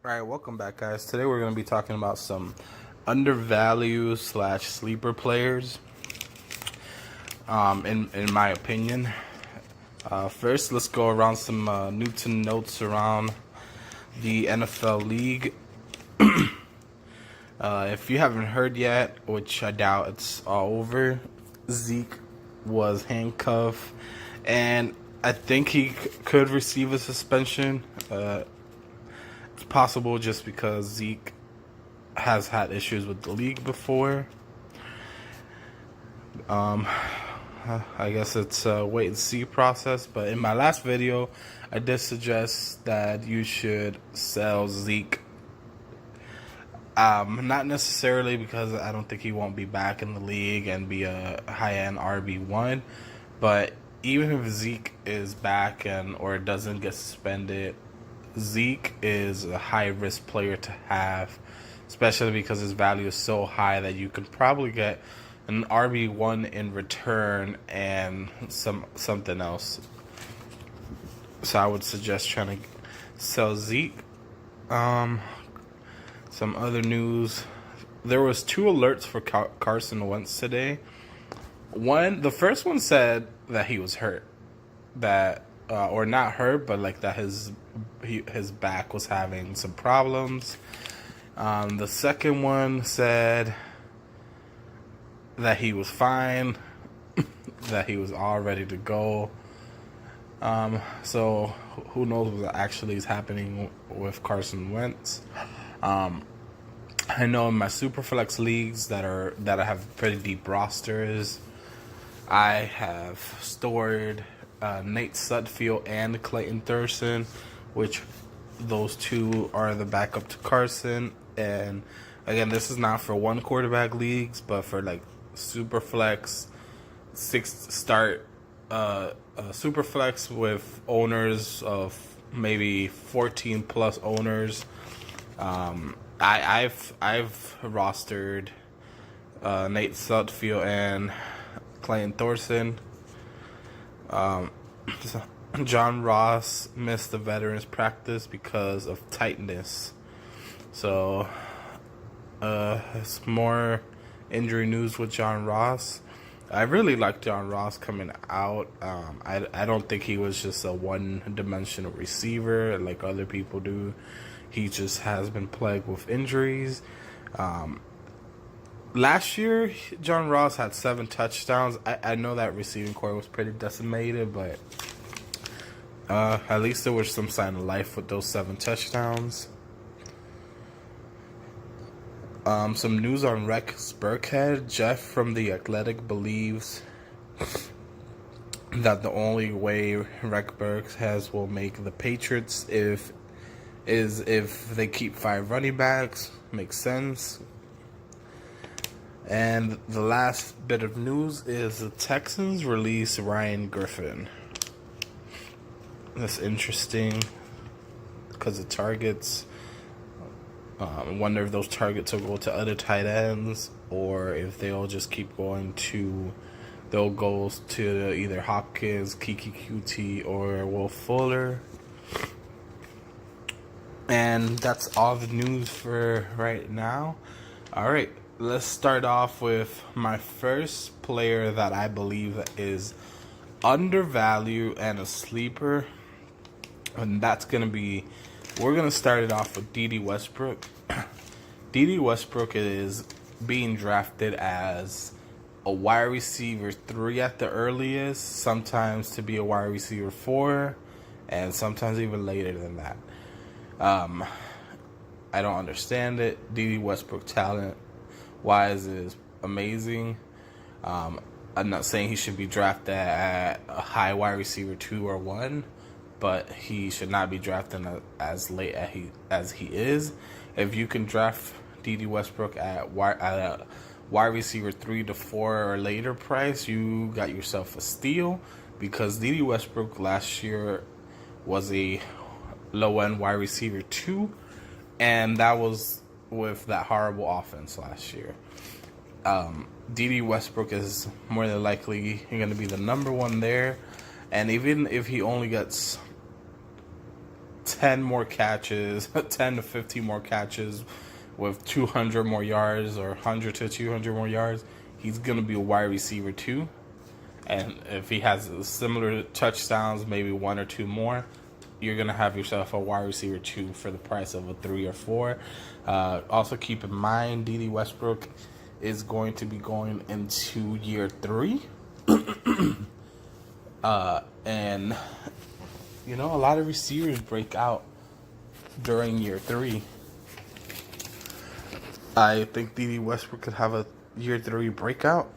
Alright, welcome back, guys. Today we're going to be talking about some undervalued slash sleeper players, in my opinion. First, let's go around some Newton notes around the NFL league. If you haven't heard yet, which I doubt it's all over, Zeke was handcuffed, and I think he could receive a suspension. It's possible just because Zeke has had issues with the league before. I guess it's a wait and see process, but in my last video, I did suggest that you should sell Zeke. Not necessarily because I don't think he won't be back in the league and be a high-end RB1, but even if Zeke is back or doesn't get suspended, Zeke is a high-risk player to have, especially because his value is so high that you can probably get an RB1 in return and something else. So I would suggest trying to sell Zeke. Some other news. There was 2 alerts for Carson Wentz today. The first one said that he was hurt. Or not hurt, but like that his back was having some problems. The second one said that he was fine, that he was all ready to go. So who knows what actually is happening with Carson Wentz. I know in my Superflex leagues that I have pretty deep rosters, I have stored Nate Sudfeld and Clayton Thurston, which those 2 are the backup to Carson. And again, this is not for 1 quarterback leagues, but for like Superflex, 6-start Superflex with owners of maybe 14 plus owners. I've rostered Nate Sudfeld and Clayton Thorson. John Ross missed the veterans practice because of tightness. So it's more injury news with John Ross. I really like John Ross coming out. I don't think he was just a one-dimensional receiver like other people do. He just has been plagued with injuries. Last year, John Ross had 7 touchdowns. I know that receiving core was pretty decimated, but at least there was some sign of life with those 7 touchdowns. Some news on Rex Burkhead. Jeff from The Athletic believes that the only way Rex Burkhead will make the Patriots is if they keep 5 running backs. Makes sense. And the last bit of news is the Texans release Ryan Griffin. That's interesting because the targets. I wonder if those targets will go to other tight ends or if they'll just keep going to. They'll go to either Hopkins, Kiki QT, or Will Fuller. And that's all the news for right now. All right. Let's start off with my first player that I believe is undervalued and a sleeper. And that's going to be, we're going to start it off with D.D. Westbrook. D.D. Westbrook is being drafted as a wide receiver 3 at the earliest, sometimes to be a wide receiver 4, and sometimes even later than that. I don't understand it. D.D. Westbrook talent wise is amazing. I'm not saying he should be drafted at a high wide receiver 2 or 1, but he should not be drafted as late as he is. If you can draft D.D. Westbrook at a wide receiver 3 to 4 or later price, you got yourself a steal, because D.D. Westbrook last year was a low-end wide receiver 2, and that was with that horrible offense last year. D.D. Westbrook is more than likely going to be the number 1 there, and even if he only gets 10 more catches, 10 to 15 more catches with 200 more yards or 100 to 200 more yards, he's going to be a wide receiver too. And if he has similar touchdowns, maybe 1 or 2 more, you're going to have yourself a wide receiver 2 for the price of a 3 or 4. Also keep in mind, D.D. Westbrook is going to be going into year 3. And, you know, a lot of receivers break out during year 3. I think D.D. Westbrook could have a year 3 breakout.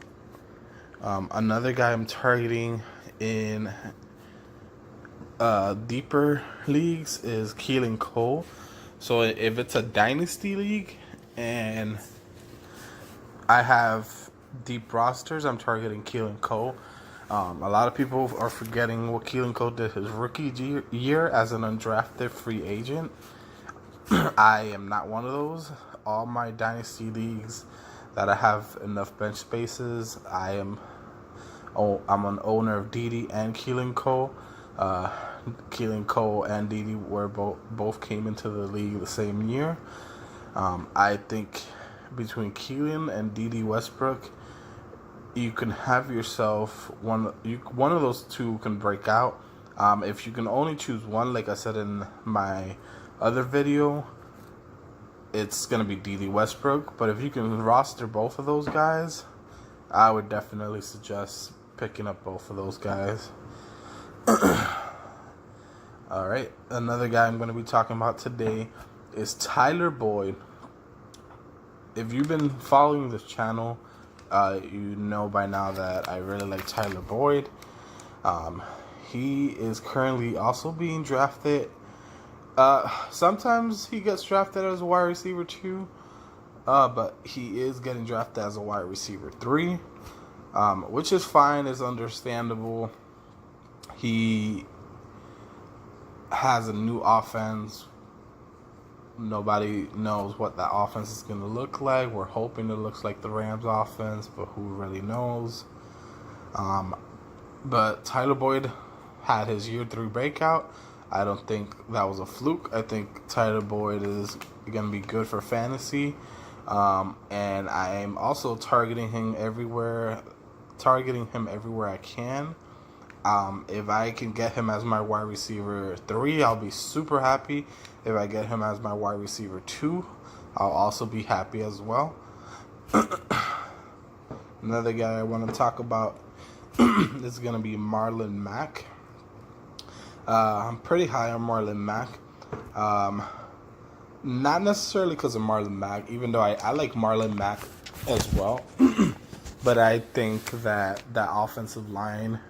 Another guy I'm targeting in deeper leagues is Keelan Cole. So if it's a Dynasty league and I have deep rosters, I'm targeting Keelan Cole. A lot of people are forgetting what Keelan Cole did his rookie year as an undrafted free agent. I am not one of those. All my Dynasty leagues that I have enough bench spaces, I'm an owner of Didi and Keelan Cole. Keelan Cole and Didi were both came into the league the same year. I think between Keelan and Didi Westbrook, you can have yourself one of those two can break out. If you can only choose one, like I said in my other video, it's going to be D.D. Westbrook. But if you can roster both of those guys, I would definitely suggest picking up both of those guys. Alright, another guy I'm going to be talking about today is Tyler Boyd. If you've been following this channel, you know by now that I really like Tyler Boyd. He is currently also being drafted. Sometimes he gets drafted as a wide receiver 2, but he is getting drafted as a wide receiver 3, which is fine, is understandable. He has a new offense. Nobody knows what that offense is going to look like. We're hoping it looks like the Rams offense, but who really knows? But Tyler Boyd had his year 3 breakout. I don't think that was a fluke. I think Tyler Boyd is going to be good for fantasy. And I am also targeting him everywhere I can. If I can get him as my wide receiver 3, I'll be super happy. If I get him as my wide receiver 2, I'll also be happy as well. Another guy I want to talk about is going to be Marlon Mack. I'm pretty high on Marlon Mack. Not necessarily because of Marlon Mack, even though I like Marlon Mack as well. But I think that offensive line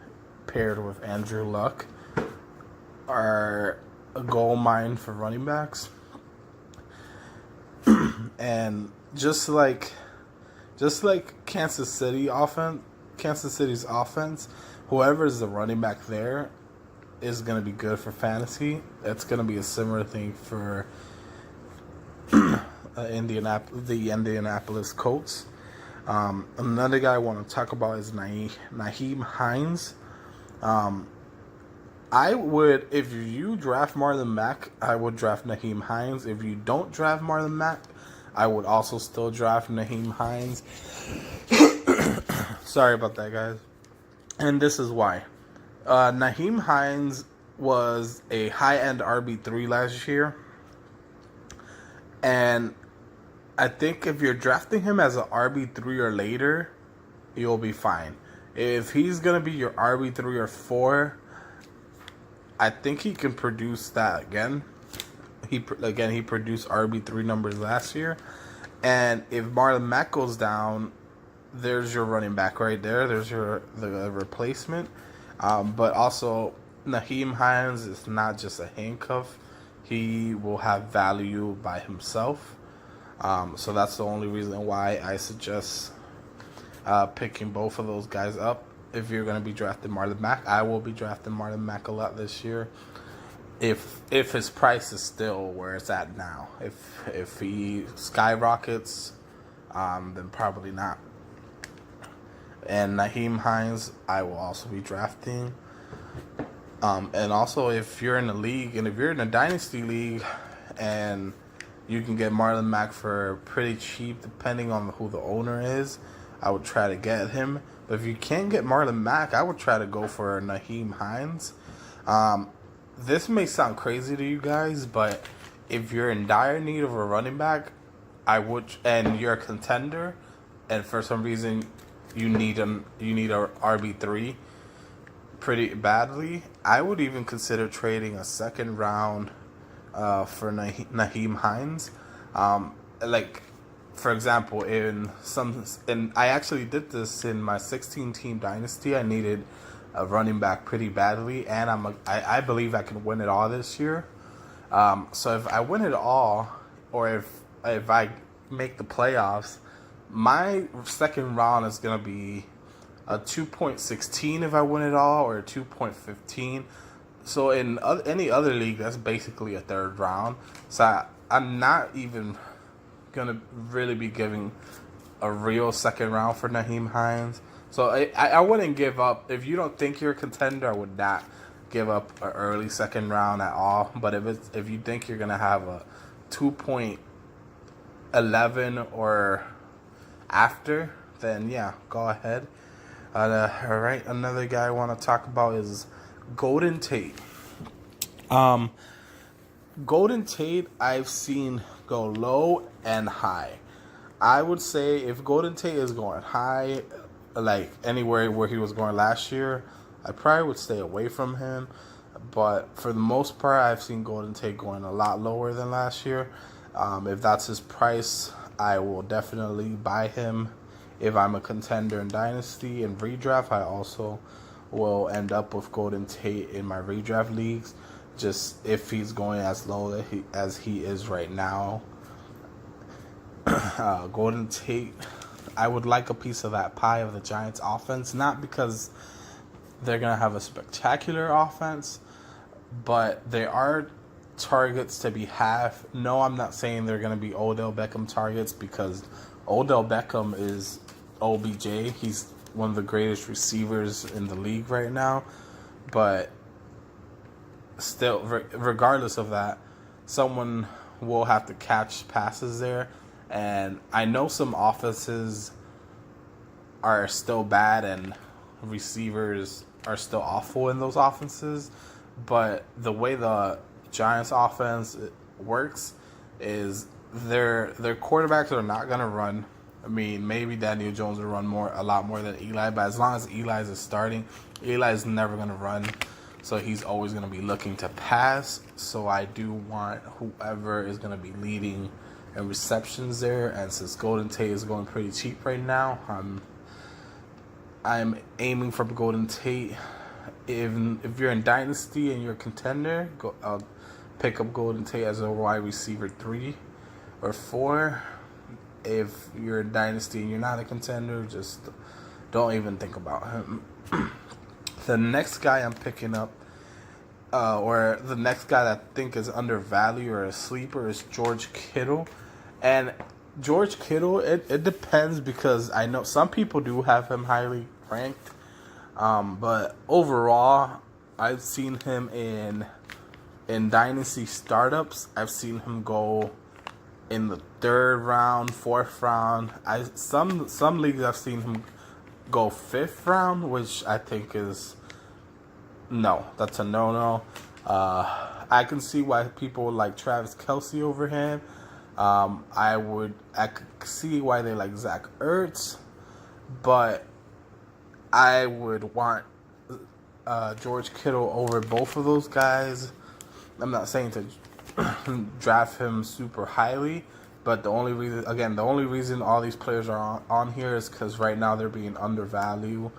paired with Andrew Luck are a gold mine for running backs. And just like Kansas City's offense, whoever is the running back there is going to be good for fantasy. It's going to be a similar thing for the Indianapolis Colts. Another guy I want to talk about is Nyheim Hines. I would, if you draft Marlon Mack, I would draft Nyheim Hines. If you don't draft Marlon Mack, I would also still draft Nyheim Hines. Sorry about that, guys. And this is why. Nyheim Hines was a high-end RB3 last year. And I think if you're drafting him as an RB3 or later, you'll be fine. If he's going to be your RB3 or 4, I think he can produce that again. He produced RB3 numbers last year. And if Marlon Mack goes down, there's your running back right there. There's the replacement. But also, Nyheim Hines is not just a handcuff. He will have value by himself. So that's the only reason why I suggest picking both of those guys up. If you're going to be drafting Marlon Mack, I will be drafting Marlon Mack a lot this year. If his price is still where it's at now. If he skyrockets, then probably not. And Nyheim Hines, I will also be drafting. And also, if you're in a league, and if you're in a dynasty league, and you can get Marlon Mack for pretty cheap, depending on who the owner is, I would try to get him. But if you can't get Marlon Mack, I would try to go for Nyheim Hines. This may sound crazy to you guys, but if you're in dire need of a running back, I would, and you're a contender, and for some reason you need a RB3 pretty badly, I would even consider trading a second round for Nyheim Hines. Like, for example, and I actually did this in my 16-team dynasty. I needed a running back pretty badly, and I believe I can win it all this year. So if I win it all, or if I make the playoffs, my second round is gonna be a 2.16 if I win it all, or a 2.15. So in any other league, that's basically a third round. So I'm not even gonna really be giving a real second round for Nyheim Hines. So I wouldn't give up. If you don't think you're a contender, I would not give up an early second round at all. But if you think you're gonna have a 2.11 or after, then yeah, go ahead. All right, another guy I want to talk about is Golden Tate. Golden Tate, I've seen go low and high. I would say if Golden Tate is going high, like anywhere where he was going last year, I probably would stay away from him. But for the most part, I've seen Golden Tate going a lot lower than last year. If that's his price, I will definitely buy him. If I'm a contender in Dynasty and redraft, I also will end up with Golden Tate in my redraft leagues. Just if he's going as low as he is right now. Golden Tate, I would like a piece of that pie of the Giants offense. Not because they're going to have a spectacular offense, but there are targets to be had. No, I'm not saying they're going to be Odell Beckham targets, because Odell Beckham is OBJ. He's one of the greatest receivers in the league right now. But still, regardless of that, someone will have to catch passes there. And I know some offenses are still bad and receivers are still awful in those offenses. But the way the Giants offense works is their quarterbacks are not going to run. I mean, maybe Daniel Jones will run a lot more than Eli, but as long as Eli is starting, Eli is never going to run. So he's always going to be looking to pass. So I do want whoever is going to be leading in receptions there. And since Golden Tate is going pretty cheap right now, I'm aiming for Golden Tate. If you're in Dynasty and you're a contender, pick up Golden Tate as a wide receiver 3 or 4. If you're in Dynasty and you're not a contender, just don't even think about him. The next guy I'm picking up, or the next guy that I think is undervalued or a sleeper, is George Kittle. And George Kittle, it depends, because I know some people do have him highly ranked. But overall, I've seen him in Dynasty startups. I've seen him go in the 3rd round, 4th round. Some leagues I've seen him go 5th round, which I think is that's a no. I can see why people would like Travis Kelce over him. I could see why they like Zach Ertz, but I would want George Kittle over both of those guys. I'm not saying to draft him super highly, but the only reason all these players are on here is because right now they're being undervalued.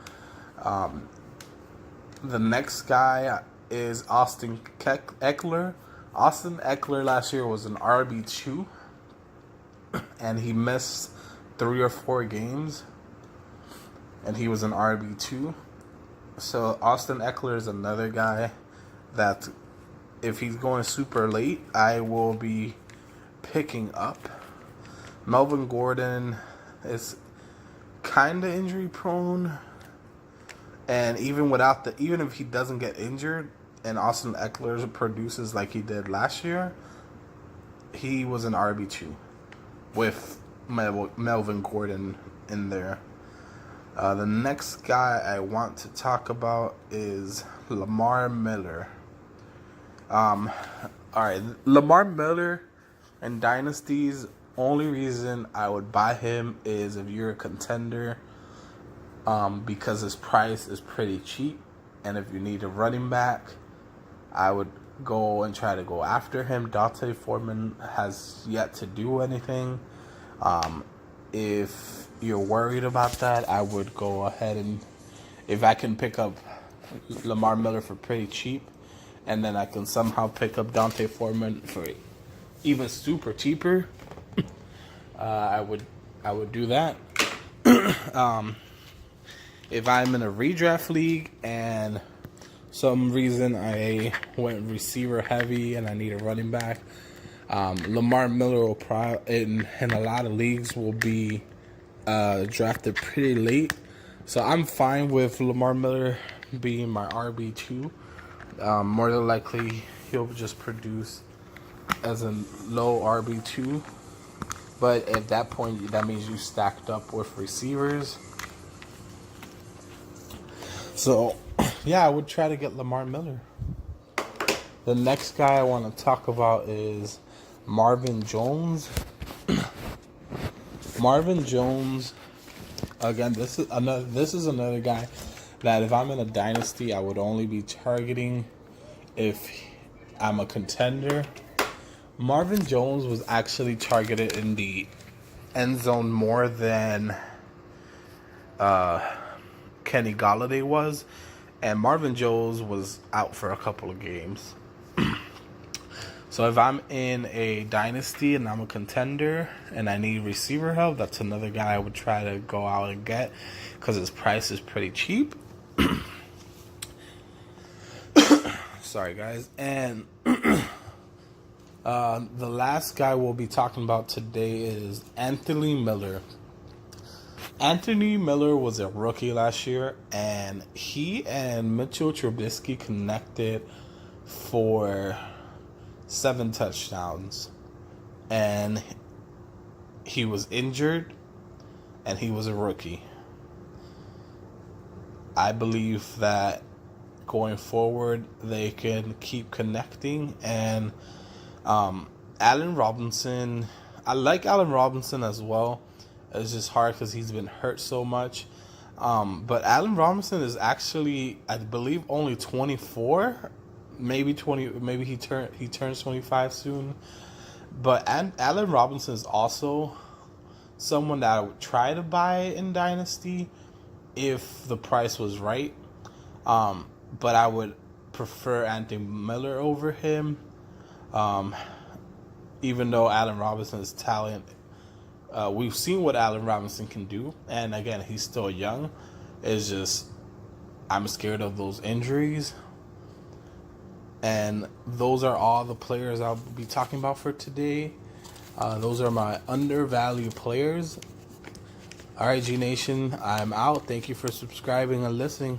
The next guy is Austin Eckler. Austin Eckler last year was an RB2, and he missed 3 or 4 games, and he was an RB2. So Austin Eckler is another guy that, if he's going super late, I will be picking up. Melvin Gordon is kind of injury prone, and even if he doesn't get injured, and Austin Eckler produces like he did last year, he was an RB2 with Melvin Gordon in there. The next guy I want to talk about is Lamar Miller. All right, Lamar Miller in Dynasties, only reason I would buy him is if you're a contender, because his price is pretty cheap, and if you need a running back, I would go and try to go after him. Dante Foreman has yet to do anything. If you're worried about that, I would go ahead and, if I can pick up Lamar Miller for pretty cheap, and then I can somehow pick up Dante Foreman for even super cheaper, I would do that. If I'm in a redraft league and some reason I went receiver heavy and I need a running back, Lamar Miller will in a lot of leagues will be drafted pretty late. So I'm fine with Lamar Miller being my RB2. More than likely, he'll just produce as a low RB2. But at that point, that means you stacked up with receivers. So, yeah, I would try to get Lamar Miller. The next guy I want to talk about is Marvin Jones. Marvin Jones, again, this is another guy that if I'm in a dynasty, I would only be targeting if I'm a contender. Marvin Jones was actually targeted in the end zone more than Kenny Golladay was, and Marvin Jones was out for a couple of games. So if I'm in a dynasty and I'm a contender and I need receiver help, that's another guy I would try to go out and get because his price is pretty cheap. Sorry, guys. And the last guy we'll be talking about today is Anthony Miller. Anthony Miller was a rookie last year, and he and Mitchell Trubisky connected for 7 touchdowns. And he was injured, and he was a rookie. I believe that going forward, they can keep connecting. And Allen Robinson, I like Allen Robinson as well. It's just hard because he's been hurt so much. But Allen Robinson is actually, I believe, only 24, maybe 20. Maybe he turns 25 soon. But Allen Robinson is also someone that I would try to buy in Dynasty if the price was right. But I would prefer Anthony Miller over him. Even though Allen Robinson's talent, we've seen what Allen Robinson can do, and again, he's still young. It's just I'm scared of those injuries. And those are all the players I'll be talking about for today. Those are my undervalued players. All right, G Nation, I'm out. Thank you for subscribing and listening.